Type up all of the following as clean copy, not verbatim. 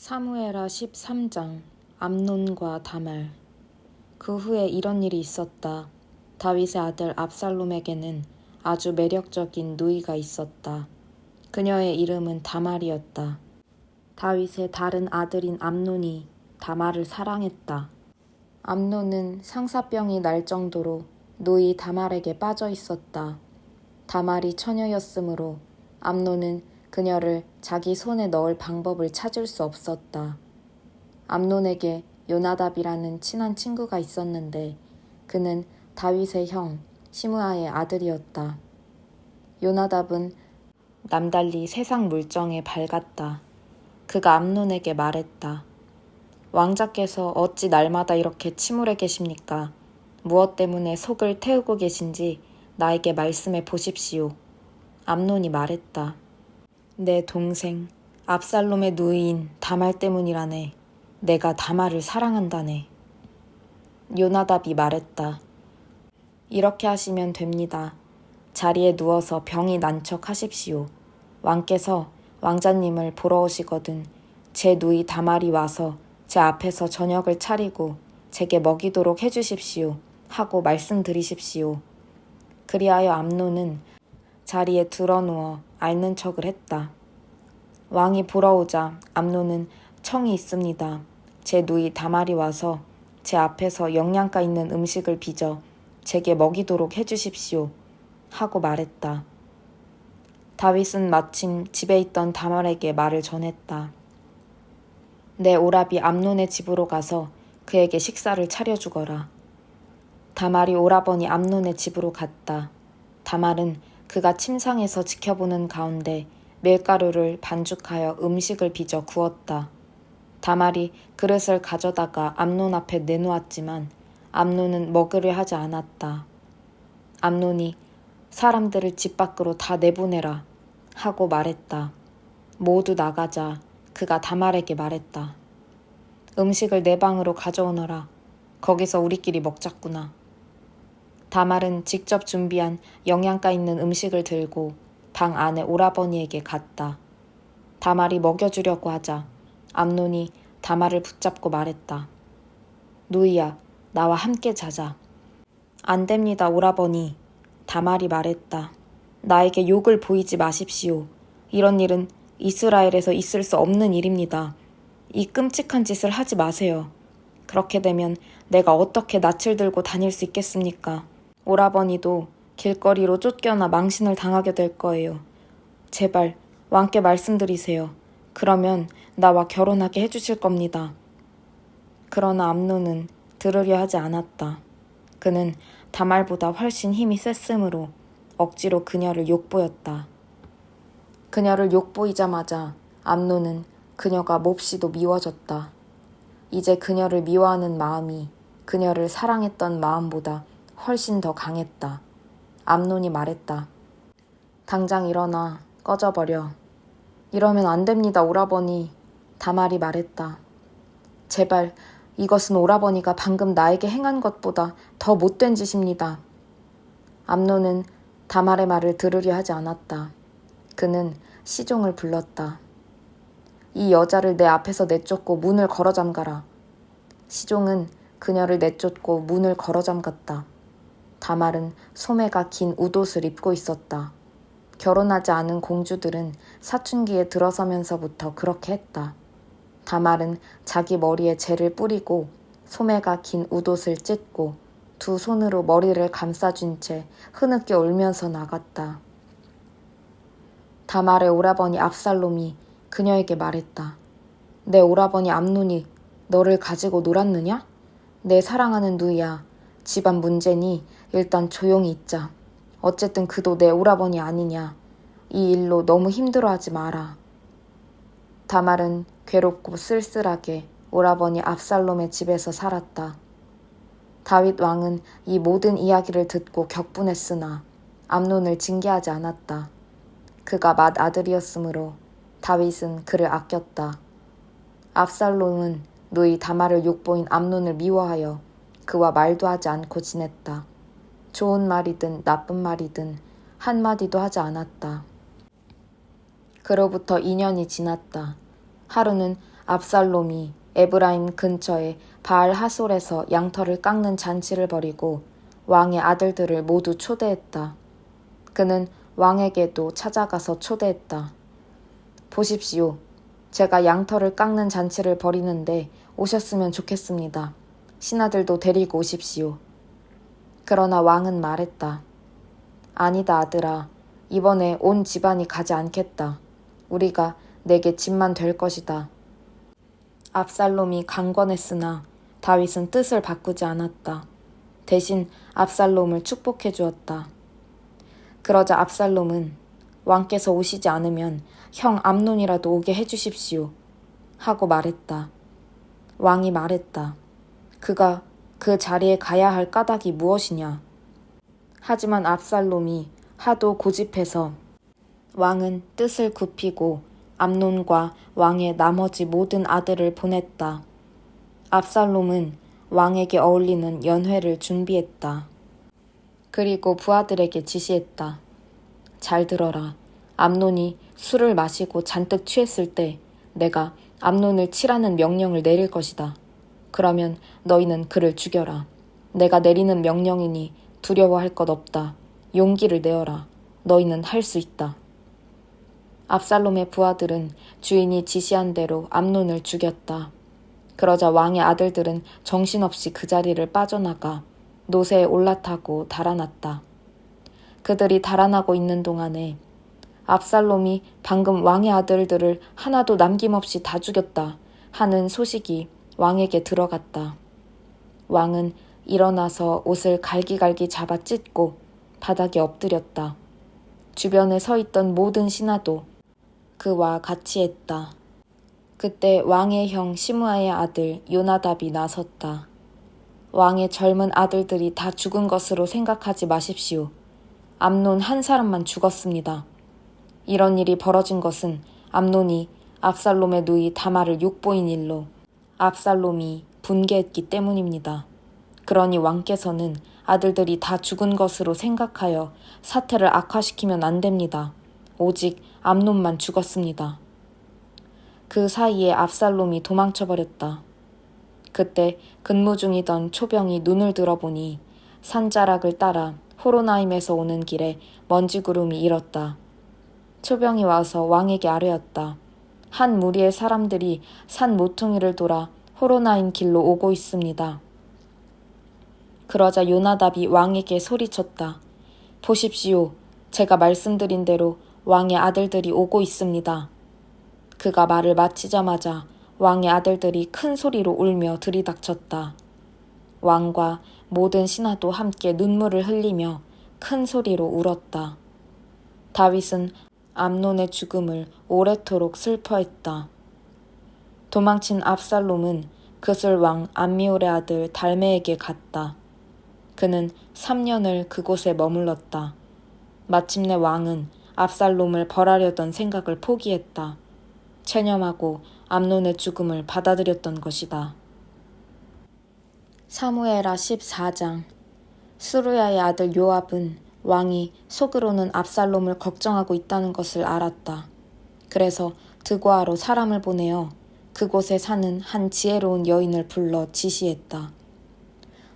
사무엘하 13장 암논과 다말. 그 후에 이런 일이 있었다. 다윗의 아들 압살롬에게는 아주 매력적인 누이가 있었다. 그녀의 이름은 다말이었다. 다윗의 다른 아들인 암논이 다말을 사랑했다. 암논은 상사병이 날 정도로 누이 다말에게 빠져 있었다. 다말이 처녀였으므로 암논은 그녀를 자기 손에 넣을 방법을 찾을 수 없었다. 암논에게 요나답이라는 친한 친구가 있었는데 그는 다윗의 형 시므아의 아들이었다. 요나답은 남달리 세상 물정에 밝았다. 그가 암논에게 말했다. 왕자께서 어찌 날마다 이렇게 침울해 계십니까? 무엇 때문에 속을 태우고 계신지 나에게 말씀해 보십시오. 암논이 말했다. 내 동생 압살롬의 누이인 다말 때문이라네. 내가 다말을 사랑한다네. 요나답이 말했다. 이렇게 하시면 됩니다. 자리에 누워서 병이 난 척 하십시오. 왕께서 왕자님을 보러 오시거든 제 누이 다말이 와서 제 앞에서 저녁을 차리고 제게 먹이도록 해주십시오 하고 말씀드리십시오. 그리하여 암논은 자리에 드러누워 앓는 척을 했다. 왕이 보러 오자 암논은 청이 있습니다. 제 누이 다말이 와서 제 앞에서 영양가 있는 음식을 빚어 제게 먹이도록 해주십시오 하고 말했다. 다윗은 마침 집에 있던 다말에게 말을 전했다. 내 오라비 암논의 집으로 가서 그에게 식사를 차려주거라. 다말이 오라버니 암논의 집으로 갔다. 다말은 그가 침상에서 지켜보는 가운데 밀가루를 반죽하여 음식을 빚어 구웠다. 다말이 그릇을 가져다가 암논 앞에 내놓았지만 암논은 먹으려 하지 않았다. 암논이 사람들을 집 밖으로 다 내보내라 하고 말했다. 모두 나가자 그가 다말에게 말했다. 음식을 내 방으로 가져오너라. 거기서 우리끼리 먹자꾸나. 다말은 직접 준비한 영양가 있는 음식을 들고 방 안에 오라버니에게 갔다. 다말이 먹여주려고 하자 암논이 다말을 붙잡고 말했다. 누이야, 나와 함께 자자. 안 됩니다, 오라버니. 다말이 말했다. 나에게 욕을 보이지 마십시오. 이런 일은 이스라엘에서 있을 수 없는 일입니다. 이 끔찍한 짓을 하지 마세요. 그렇게 되면 내가 어떻게 낯을 들고 다닐 수 있겠습니까? 오라버니도 길거리로 쫓겨나 망신을 당하게 될 거예요. 제발 왕께 말씀드리세요. 그러면 나와 결혼하게 해주실 겁니다. 그러나 암논은 들으려 하지 않았다. 그는 다말보다 훨씬 힘이 셌으므로 억지로 그녀를 욕보였다. 그녀를 욕보이자마자 암논은 그녀가 몹시도 미워졌다. 이제 그녀를 미워하는 마음이 그녀를 사랑했던 마음보다 훨씬 더 강했다. 암논이 말했다. 당장 일어나 꺼져버려. 이러면 안 됩니다, 오라버니. 다말이 말했다. 제발 이것은 오라버니가 방금 나에게 행한 것보다 더 못된 짓입니다. 암논은 다말의 말을 들으려 하지 않았다. 그는 시종을 불렀다. 이 여자를 내 앞에서 내쫓고 문을 걸어 잠가라. 시종은 그녀를 내쫓고 문을 걸어 잠갔다. 다말은 소매가 긴 웃옷을 입고 있었다. 결혼하지 않은 공주들은 사춘기에 들어서면서부터 그렇게 했다. 다말은 자기 머리에 젤을 뿌리고 소매가 긴 웃옷을 찢고 두 손으로 머리를 감싸준 채 흐느껴 울면서 나갔다. 다말의 오라버니 압살롬이 그녀에게 말했다. 내 오라버니 암논이 너를 가지고 놀았느냐? 내 사랑하는 누이야. 집안 문제니 일단 조용히 있자. 어쨌든 그도 내 오라버니 아니냐. 이 일로 너무 힘들어하지 마라. 다말은 괴롭고 쓸쓸하게 오라버니 압살롬의 집에서 살았다. 다윗 왕은 이 모든 이야기를 듣고 격분했으나 암논을 징계하지 않았다. 그가 맏아들이었으므로 다윗은 그를 아꼈다. 압살롬은 누이 다말을 욕보인 암논을 미워하여 그와 말도 하지 않고 지냈다. 좋은 말이든 나쁜 말이든 한마디도 하지 않았다. 그로부터 2년이 지났다. 하루는 압살롬이 에브라임 근처의 바알 하솔에서 양털을 깎는 잔치를 벌이고 왕의 아들들을 모두 초대했다. 그는 왕에게도 찾아가서 초대했다. 보십시오. 제가 양털을 깎는 잔치를 벌이는데 오셨으면 좋겠습니다. 신하들도 데리고 오십시오. 그러나 왕은 말했다. 아니다, 아들아. 이번에 온 집안이 가지 않겠다. 우리가 내게 집만 될 것이다. 압살롬이 강권했으나 다윗은 뜻을 바꾸지 않았다. 대신 압살롬을 축복해 주었다. 그러자 압살롬은 왕께서 오시지 않으면 형 암논이라도 오게 해주십시오. 하고 말했다. 왕이 말했다. 그가 그 자리에 가야 할 까닭이 무엇이냐. 하지만 압살롬이 하도 고집해서 왕은 뜻을 굽히고 암논과 왕의 나머지 모든 아들을 보냈다. 압살롬은 왕에게 어울리는 연회를 준비했다. 그리고 부하들에게 지시했다. 잘 들어라. 암논이 술을 마시고 잔뜩 취했을 때 내가 암논을 치라는 명령을 내릴 것이다. 그러면 너희는 그를 죽여라. 내가 내리는 명령이니 두려워할 것 없다. 용기를 내어라. 너희는 할 수 있다. 압살롬의 부하들은 주인이 지시한 대로 암논을 죽였다. 그러자 왕의 아들들은 정신없이 그 자리를 빠져나가 노새에 올라타고 달아났다. 그들이 달아나고 있는 동안에 압살롬이 방금 왕의 아들들을 하나도 남김없이 다 죽였다 하는 소식이 왕에게 들어갔다. 왕은 일어나서 옷을 갈기갈기 잡아 찢고 바닥에 엎드렸다. 주변에 서 있던 모든 신하도 그와 같이 했다. 그때 왕의 형 시므아의 아들 요나답이 나섰다. 왕의 젊은 아들들이 다 죽은 것으로 생각하지 마십시오. 암논 한 사람만 죽었습니다. 이런 일이 벌어진 것은 암논이 압살롬의 누이 다말을 욕보인 일로 압살롬이 분개했기 때문입니다. 그러니 왕께서는 아들들이 다 죽은 것으로 생각하여 사태를 악화시키면 안 됩니다. 오직 암논만 죽었습니다. 그 사이에 압살롬이 도망쳐버렸다. 그때 근무 중이던 초병이 눈을 들어보니 산자락을 따라 호로나임에서 오는 길에 먼지구름이 일었다. 초병이 와서 왕에게 아뢰었다. 한 무리의 사람들이 산 모퉁이를 돌아 호로나임 길로 오고 있습니다. 그러자 요나답이 왕에게 소리쳤다. 보십시오. 제가 말씀드린 대로 왕의 아들들이 오고 있습니다. 그가 말을 마치자마자 왕의 아들들이 큰 소리로 울며 들이닥쳤다. 왕과 모든 신하도 함께 눈물을 흘리며 큰 소리로 울었다. 다윗은 암논의 죽음을 오래도록 슬퍼했다. 도망친 압살롬은 그술 왕 암미올의 아들 달메에게 갔다. 그는 3년을 그곳에 머물렀다. 마침내 왕은 압살롬을 벌하려던 생각을 포기했다. 체념하고 암논의 죽음을 받아들였던 것이다. 사무엘하 14장. 스루야의 아들 요압은 왕이 속으로는 압살롬을 걱정하고 있다는 것을 알았다. 그래서 드고아로 사람을 보내어 그곳에 사는 한 지혜로운 여인을 불러 지시했다.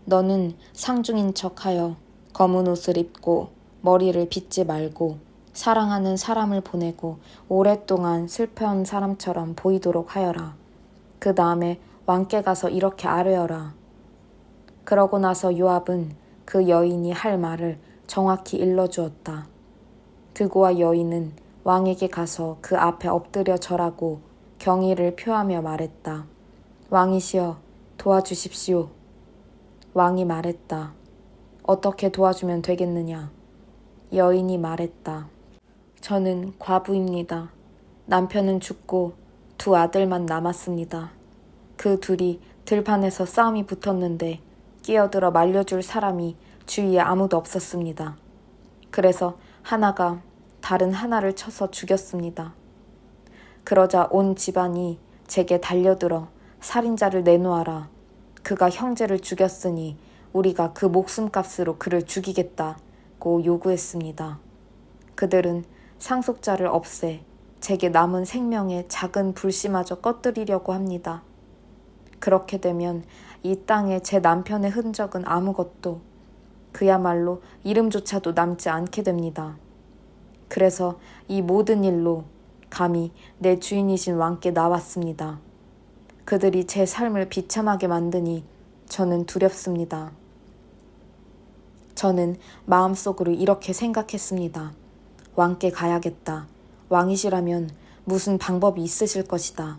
너는 상중인 척하여 검은 옷을 입고 머리를 빗지 말고 사랑하는 사람을 보내고 오랫동안 슬퍼한 사람처럼 보이도록 하여라. 그 다음에 왕께 가서 이렇게 아뢰어라. 그러고 나서 요압은 그 여인이 할 말을 정확히 일러주었다. 드고아 여인은 왕에게 가서 그 앞에 엎드려 절하고 경의를 표하며 말했다. 왕이시여, 도와주십시오. 왕이 말했다. 어떻게 도와주면 되겠느냐? 여인이 말했다. 저는 과부입니다. 남편은 죽고 두 아들만 남았습니다. 그 둘이 들판에서 싸움이 붙었는데 끼어들어 말려줄 사람이 주위에 아무도 없었습니다. 그래서 하나가 다른 하나를 쳐서 죽였습니다. 그러자 온 집안이 제게 달려들어 살인자를 내놓아라. 그가 형제를 죽였으니 우리가 그 목숨값으로 그를 죽이겠다고 요구했습니다. 그들은 상속자를 없애 제게 남은 생명의 작은 불씨마저 꺼뜨리려고 합니다. 그렇게 되면 이 땅에 제 남편의 흔적은 아무것도, 그야말로 이름조차도 남지 않게 됩니다. 그래서 이 모든 일로 감히 내 주인이신 왕께 나왔습니다. 그들이 제 삶을 비참하게 만드니 저는 두렵습니다. 저는 마음속으로 이렇게 생각했습니다. 왕께 가야겠다. 왕이시라면 무슨 방법이 있으실 것이다.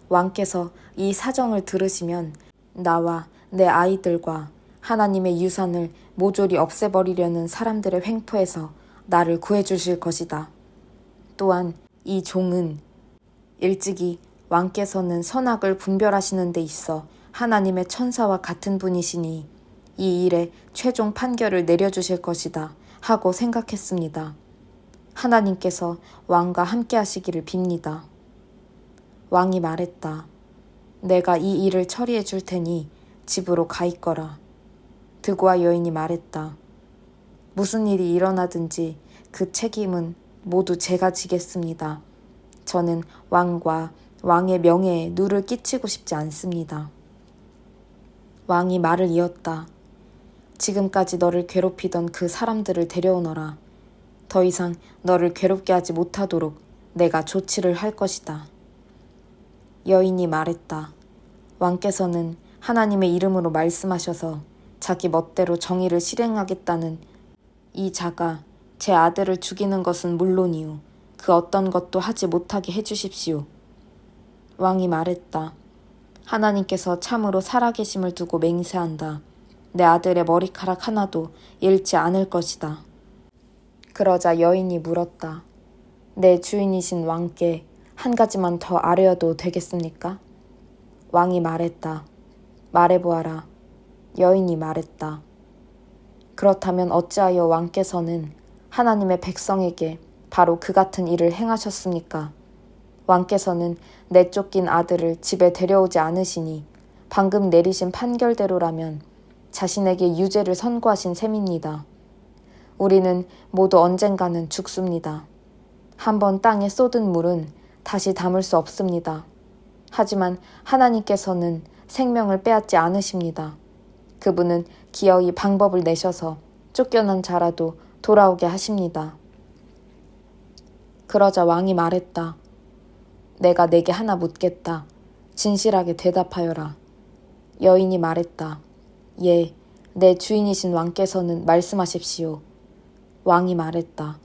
왕께서 이 사정을 들으시면 나와 내 아이들과 하나님의 유산을 모조리 없애버리려는 사람들의 횡포에서 나를 구해주실 것이다. 또한 이 종은 일찍이 왕께서는 선악을 분별하시는 데 있어 하나님의 천사와 같은 분이시니 이 일에 최종 판결을 내려주실 것이다 하고 생각했습니다. 하나님께서 왕과 함께 하시기를 빕니다. 왕이 말했다. 내가 이 일을 처리해 줄 테니 집으로 가 있거라. 드고아 여인이 말했다. 무슨 일이 일어나든지 그 책임은 모두 제가 지겠습니다. 저는 왕과 왕의 명예에 누를 끼치고 싶지 않습니다. 왕이 말을 이었다. 지금까지 너를 괴롭히던 그 사람들을 데려오너라. 더 이상 너를 괴롭게 하지 못하도록 내가 조치를 할 것이다. 여인이 말했다. 왕께서는 하나님의 이름으로 말씀하셔서 자기 멋대로 정의를 실행하겠다는 이 자가 제 아들을 죽이는 것은 물론이요. 그 어떤 것도 하지 못하게 해주십시오. 왕이 말했다. 하나님께서 참으로 살아계심을 두고 맹세한다. 내 아들의 머리카락 하나도 잃지 않을 것이다. 그러자 여인이 물었다. 내 주인이신 왕께 한 가지만 더 아뢰어도 되겠습니까? 왕이 말했다. 말해보아라. 여인이 말했다. 그렇다면 어찌하여 왕께서는 하나님의 백성에게 바로 그 같은 일을 행하셨습니까? 왕께서는 내쫓긴 아들을 집에 데려오지 않으시니 방금 내리신 판결대로라면 자신에게 유죄를 선고하신 셈입니다. 우리는 모두 언젠가는 죽습니다. 한번 땅에 쏟은 물은 다시 담을 수 없습니다. 하지만 하나님께서는 생명을 빼앗지 않으십니다. 그분은 기어이 방법을 내셔서 쫓겨난 자라도 돌아오게 하십니다. 그러자 왕이 말했다. 내가 네게 하나 묻겠다. 진실하게 대답하여라. 여인이 말했다. 예, 내 주인이신 왕께서는 말씀하십시오. 왕이 말했다.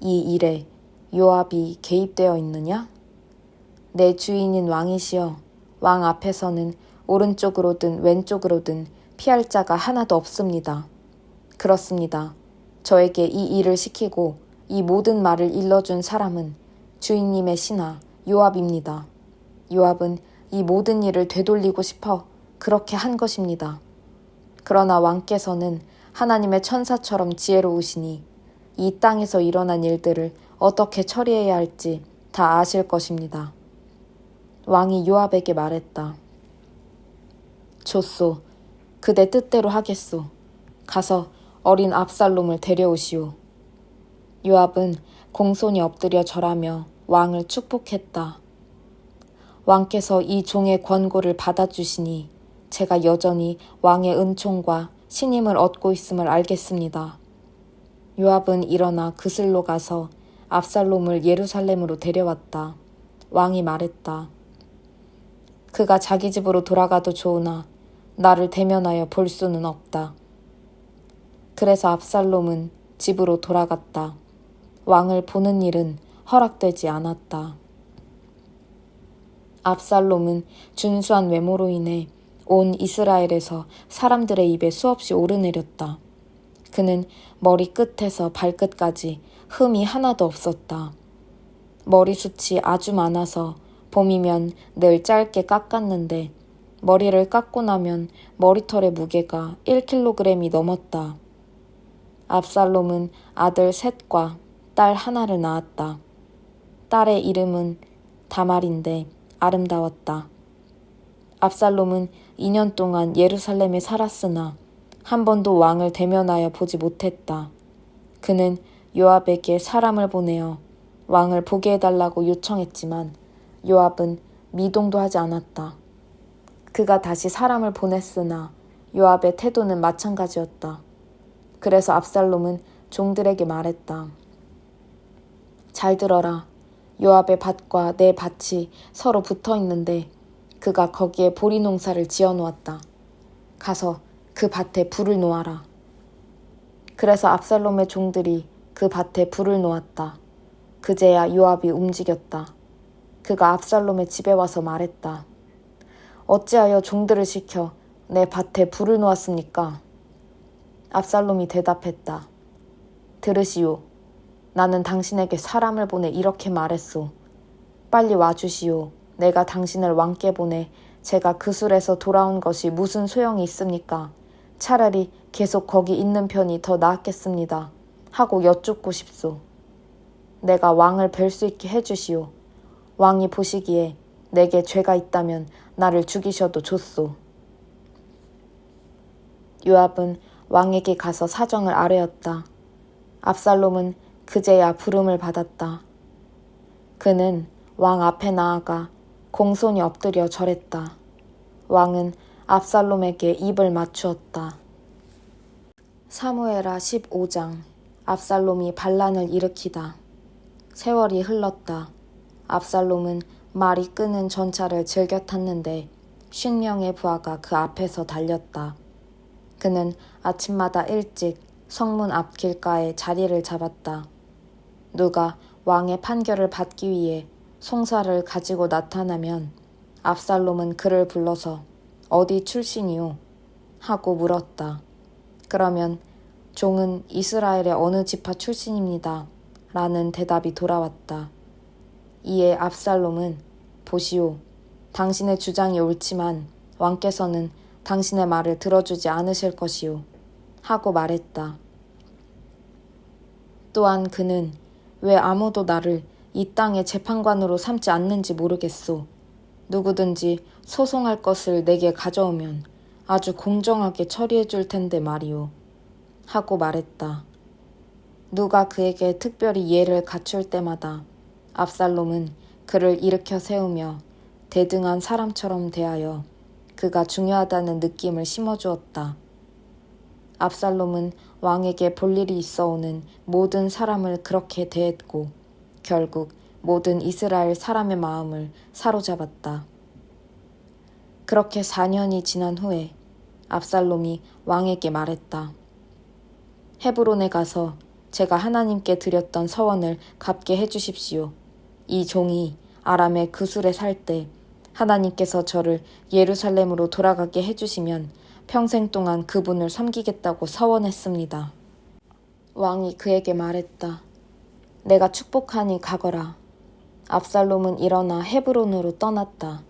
이 일에 요압이 개입되어 있느냐? 내 주인인 왕이시여, 왕 앞에서는 오른쪽으로든 왼쪽으로든 피할 자가 하나도 없습니다. 그렇습니다. 저에게 이 일을 시키고 이 모든 말을 일러준 사람은 주인님의 신하 요압입니다. 요압은 이 모든 일을 되돌리고 싶어 그렇게 한 것입니다. 그러나 왕께서는 하나님의 천사처럼 지혜로우시니 이 땅에서 일어난 일들을 어떻게 처리해야 할지 다 아실 것입니다. 왕이 요압에게 말했다. 좋소. 그대 뜻대로 하겠소. 가서 어린 압살롬을 데려오시오. 요압은 공손히 엎드려 절하며 왕을 축복했다. 왕께서 이 종의 권고를 받아주시니 제가 여전히 왕의 은총과 신임을 얻고 있음을 알겠습니다. 요압은 일어나 그슬로 가서 압살롬을 예루살렘으로 데려왔다. 왕이 말했다. 그가 자기 집으로 돌아가도 좋으나 나를 대면하여 볼 수는 없다. 그래서 압살롬은 집으로 돌아갔다. 왕을 보는 일은 허락되지 않았다. 압살롬은 준수한 외모로 인해 온 이스라엘에서 사람들의 입에 수없이 오르내렸다. 그는 머리 끝에서 발끝까지 흠이 하나도 없었다. 머리숱이 아주 많아서 봄이면 늘 짧게 깎았는데 머리를 깎고 나면 머리털의 무게가 1kg이 넘었다. 압살롬은 아들 셋과 딸 하나를 낳았다. 딸의 이름은 다말인데 아름다웠다. 압살롬은 2년 동안 예루살렘에 살았으나 한 번도 왕을 대면하여 보지 못했다. 그는 요압에게 사람을 보내어 왕을 보게 해달라고 요청했지만 요압은 미동도 하지 않았다. 그가 다시 사람을 보냈으나 요압의 태도는 마찬가지였다. 그래서 압살롬은 종들에게 말했다. 잘 들어라. 요압의 밭과 내 밭이 서로 붙어 있는데 그가 거기에 보리 농사를 지어놓았다. 가서 그 밭에 불을 놓아라. 그래서 압살롬의 종들이 그 밭에 불을 놓았다. 그제야 요압이 움직였다. 그가 압살롬의 집에 와서 말했다. 어찌하여 종들을 시켜 내 밭에 불을 놓았습니까? 압살롬이 대답했다. 들으시오. 나는 당신에게 사람을 보내 이렇게 말했소. 빨리 와주시오. 내가 당신을 왕께 보내 제가 그술에서 돌아온 것이 무슨 소용이 있습니까? 차라리 계속 거기 있는 편이 더 나았겠습니다. 하고 여쭙고 싶소. 내가 왕을 뵐 수 있게 해주시오. 왕이 보시기에 내게 죄가 있다면 나를 죽이셔도 좋소. 요압은 왕에게 가서 사정을 아뢰었다. 압살롬은 그제야 부름을 받았다. 그는 왕 앞에 나아가 공손히 엎드려 절했다. 왕은 압살롬에게 입을 맞추었다. 사무엘하 15장. 압살롬이 반란을 일으키다. 세월이 흘렀다. 압살롬은 말이 끄는 전차를 즐겨 탔는데 50명의 부하가 그 앞에서 달렸다. 그는 아침마다 일찍 성문 앞 길가에 자리를 잡았다. 누가 왕의 판결을 받기 위해 송사를 가지고 나타나면 압살롬은 그를 불러서 어디 출신이요? 하고 물었다. 그러면 종은 이스라엘의 어느 지파 출신입니다. 라는 대답이 돌아왔다. 이에 압살롬은 보시오. 당신의 주장이 옳지만 왕께서는 당신의 말을 들어주지 않으실 것이오. 하고 말했다. 또한 그는 왜 아무도 나를 이 땅의 재판관으로 삼지 않는지 모르겠소. 누구든지 소송할 것을 내게 가져오면 아주 공정하게 처리해 줄 텐데 말이오. 하고 말했다. 누가 그에게 특별히 예를 갖출 때마다 압살롬은 그를 일으켜 세우며 대등한 사람처럼 대하여 그가 중요하다는 느낌을 심어주었다. 압살롬은 왕에게 볼 일이 있어오는 모든 사람을 그렇게 대했고 결국 모든 이스라엘 사람의 마음을 사로잡았다. 그렇게 4년이 지난 후에 압살롬이 왕에게 말했다. 헤브론에 가서 제가 하나님께 드렸던 서원을 갚게 해주십시오. 이 종이 아람의 그술에 살 때 하나님께서 저를 예루살렘으로 돌아가게 해주시면 평생 동안 그분을 섬기겠다고 서원했습니다. 왕이 그에게 말했다. 내가 축복하니 가거라. 압살롬은 일어나 헤브론으로 떠났다.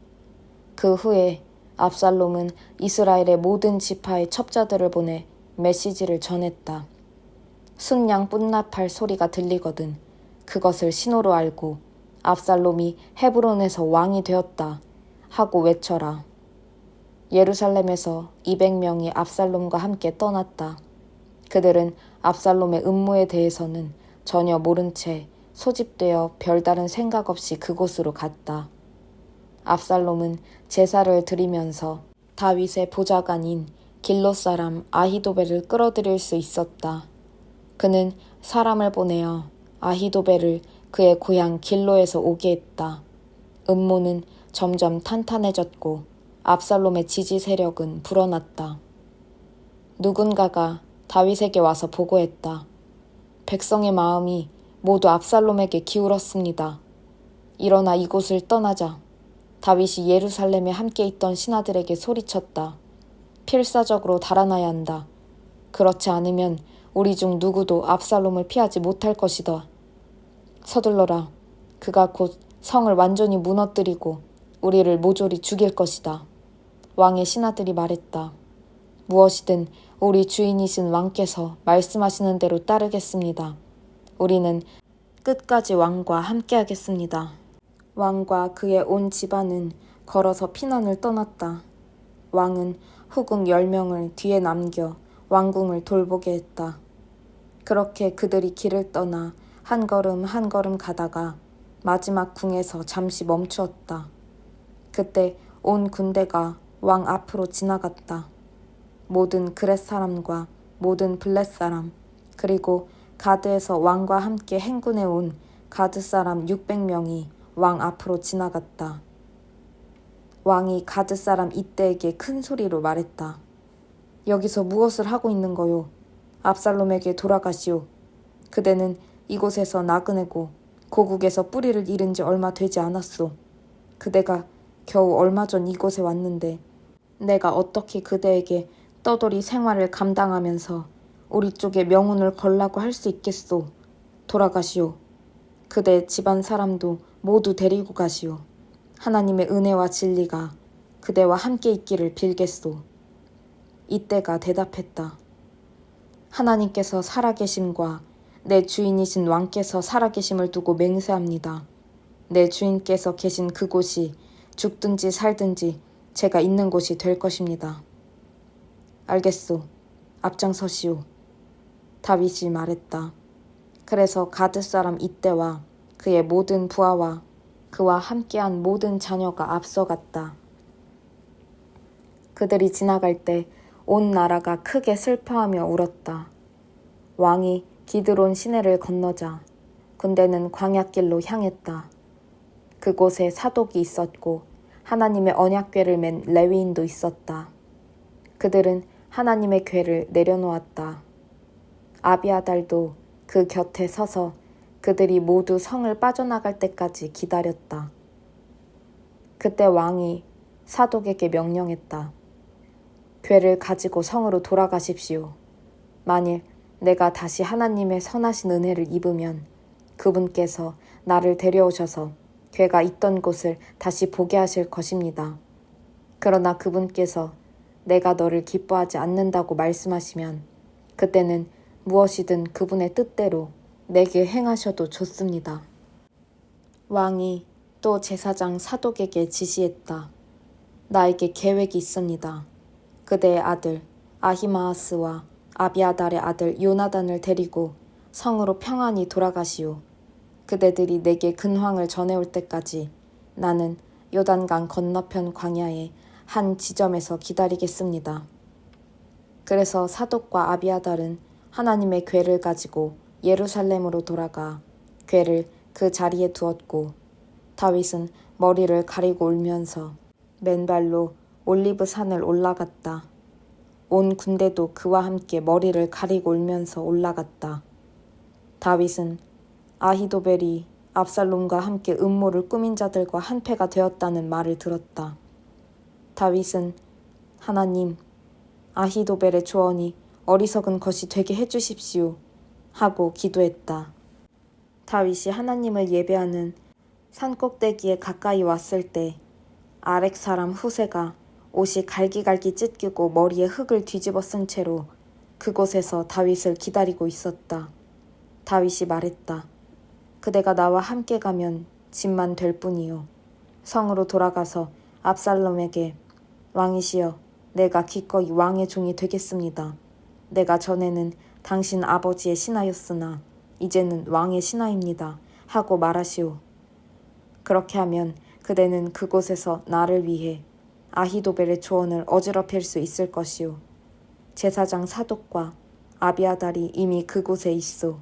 그 후에 압살롬은 이스라엘의 모든 지파의 첩자들을 보내 메시지를 전했다. 순양 뿐납할 소리가 들리거든 그것을 신호로 알고 압살롬이 헤브론에서 왕이 되었다 하고 외쳐라. 예루살렘에서 200명이 압살롬과 함께 떠났다. 그들은 압살롬의 음모에 대해서는 전혀 모른 채 소집되어 별다른 생각 없이 그곳으로 갔다. 압살롬은 제사를 드리면서 다윗의 보좌관인 길롯 사람 아히도벨을 끌어들일 수 있었다. 그는 사람을 보내어 아히도벨을 그의 고향 길로에서 오게 했다. 음모는 점점 탄탄해졌고 압살롬의 지지 세력은 불어났다. 누군가가 다윗에게 와서 보고했다. 백성의 마음이 모두 압살롬에게 기울었습니다. 일어나 이곳을 떠나자. 다윗이 예루살렘에 함께 있던 신하들에게 소리쳤다. 필사적으로 달아나야 한다. 그렇지 않으면 우리 중 누구도 압살롬을 피하지 못할 것이다. 서둘러라. 그가 곧 성을 완전히 무너뜨리고 우리를 모조리 죽일 것이다. 왕의 신하들이 말했다. 무엇이든 우리 주인이신 왕께서 말씀하시는 대로 따르겠습니다. 우리는 끝까지 왕과 함께하겠습니다. 왕과 그의 온 집안은 걸어서 피난을 떠났다. 왕은 후궁 10명을 뒤에 남겨 왕궁을 돌보게 했다. 그렇게 그들이 길을 떠나 한 걸음 한 걸음 가다가 마지막 궁에서 잠시 멈추었다. 그때 온 군대가 왕 앞으로 지나갔다. 모든 그렛 사람과 모든 블렛 사람, 그리고 가드에서 왕과 함께 행군해 온 가드 사람 600명이 왕 앞으로 지나갔다. 왕이 가드 사람 이때에게 큰 소리로 말했다. 여기서 무엇을 하고 있는 거요? 압살롬에게 돌아가시오. 그대는 이곳에서 나그네고 고국에서 뿌리를 잃은 지 얼마 되지 않았소. 그대가 겨우 얼마 전 이곳에 왔는데 내가 어떻게 그대에게 떠돌이 생활을 감당하면서 우리 쪽에 명운을 걸라고 할 수 있겠소. 돌아가시오. 그대 집안 사람도 모두 데리고 가시오. 하나님의 은혜와 진리가 그대와 함께 있기를 빌겠소. 이때가 대답했다. 하나님께서 살아계심과 내 주인이신 왕께서 살아계심을 두고 맹세합니다. 내 주인께서 계신 그곳이 죽든지 살든지 제가 있는 곳이 될 것입니다. 알겠소. 앞장서시오. 다윗이 말했다. 그래서 가드 사람 이때와 그의 모든 부하와 그와 함께한 모든 자녀가 앞서갔다. 그들이 지나갈 때 온 나라가 크게 슬퍼하며 울었다. 왕이 기드론 시내를 건너자 군대는 광야길로 향했다. 그곳에 사독이 있었고 하나님의 언약궤를 맨 레위인도 있었다. 그들은 하나님의 궤를 내려놓았다. 아비아달도 그 곁에 서서 그들이 모두 성을 빠져나갈 때까지 기다렸다. 그때 왕이 사독에게 명령했다. 궤를 가지고 성으로 돌아가십시오. 만일 내가 다시 하나님의 선하신 은혜를 입으면 그분께서 나를 데려오셔서 궤가 있던 곳을 다시 보게 하실 것입니다. 그러나 그분께서 내가 너를 기뻐하지 않는다고 말씀하시면 그때는 무엇이든 그분의 뜻대로 내게 행하셔도 좋습니다. 왕이 또 제사장 사독에게 지시했다. 나에게 계획이 있습니다. 그대의 아들 아히마아스와 아비아달의 아들 요나단을 데리고 성으로 평안히 돌아가시오. 그대들이 내게 근황을 전해올 때까지 나는 요단강 건너편 광야의 한 지점에서 기다리겠습니다. 그래서 사독과 아비아달은 하나님의 궤를 가지고 예루살렘으로 돌아가 궤를 그 자리에 두었고 다윗은 머리를 가리고 울면서 맨발로 올리브 산을 올라갔다. 온 군대도 그와 함께 머리를 가리고 울면서 올라갔다. 다윗은 아히도벨이 압살롬과 함께 음모를 꾸민 자들과 한패가 되었다는 말을 들었다. 다윗은 하나님, 아히도벨의 조언이 어리석은 것이 되게 해주십시오 하고 기도했다. 다윗이 하나님을 예배하는 산꼭대기에 가까이 왔을 때 아렉 사람 후세가 옷이 갈기갈기 찢기고 머리에 흙을 뒤집어 쓴 채로 그곳에서 다윗을 기다리고 있었다. 다윗이 말했다. 그대가 나와 함께 가면 짐만 될 뿐이요. 성으로 돌아가서 압살롬에게 왕이시여, 내가 기꺼이 왕의 종이 되겠습니다. 내가 전에는 당신 아버지의 신하였으나 이제는 왕의 신하입니다. 하고 말하시오. 그렇게 하면 그대는 그곳에서 나를 위해 아히도벨의 조언을 어지럽힐 수 있을 것이오. 제사장 사독과 아비아달이 이미 그곳에 있어.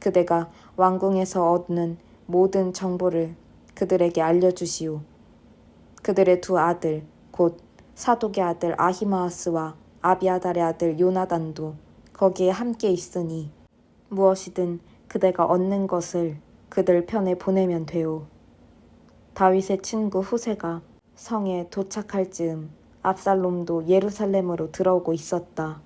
그대가 왕궁에서 얻는 모든 정보를 그들에게 알려주시오. 그들의 두 아들, 곧 사독의 아들 아히마아스와 아비아달의 아들 요나단도 거기에 함께 있으니 무엇이든 그대가 얻는 것을 그들 편에 보내면 되오. 다윗의 친구 후세가 성에 도착할 즈음 압살롬도 예루살렘으로 들어오고 있었다.